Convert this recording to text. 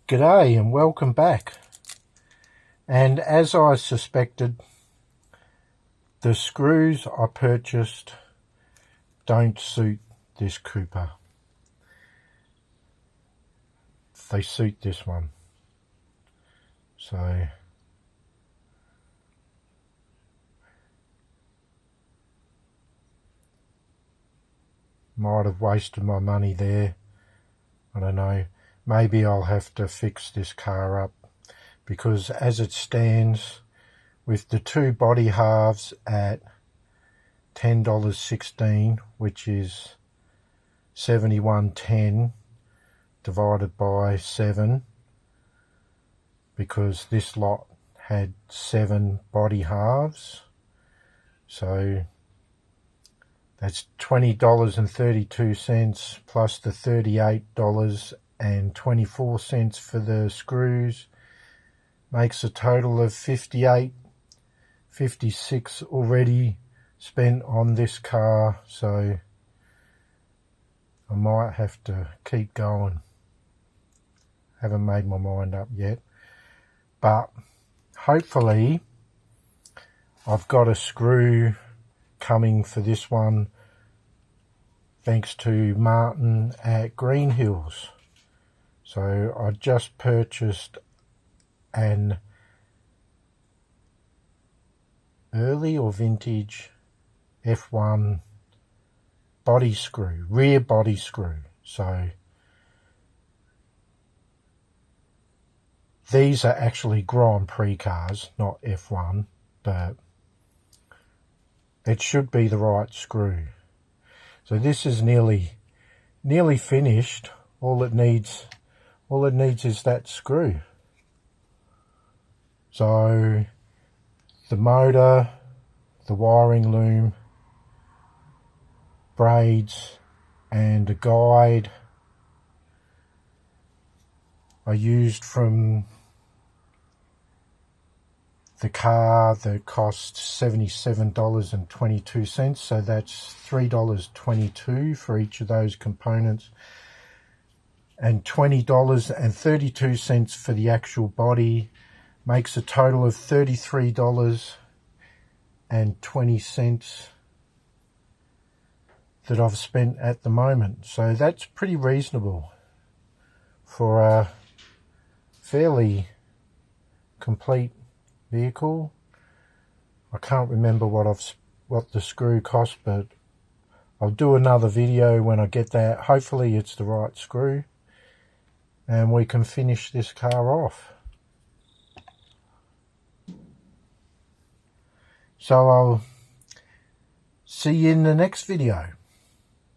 G'day and welcome back. And as I suspected, the screws I purchased don't suit this Cooper. They suit this one. So might have wasted my money there. I don't know. Maybe I'll have to fix this car up, because as it stands, with the two body halves at $10.16, which is $71.10 divided by 7, because this lot had 7 body halves, so that's $20.32 plus the $38.24 for the screws, makes a total of $56 already spent on this car. So I might have to keep going. Haven't made my mind up yet, but hopefully I've got a screw coming for this one, thanks to Martin at Green Hills. So I just purchased an early or vintage F1 body screw, rear body screw. So these are actually Grand Prix cars, not F1, but it should be the right screw. So this is nearly finished. All it needs is that screw. So the motor, the wiring loom, braids, and a guide I used from the car that cost $77.22, so that's $3.22 for each of those components, and $20.32 for the actual body, makes a total of $33.20 that I've spent at the moment. So that's pretty reasonable for a fairly complete vehicle. I can't remember what the screw cost, but I'll do another video when I get that. Hopefully it's the right screw and we can finish this car off. So I'll see you in the next video.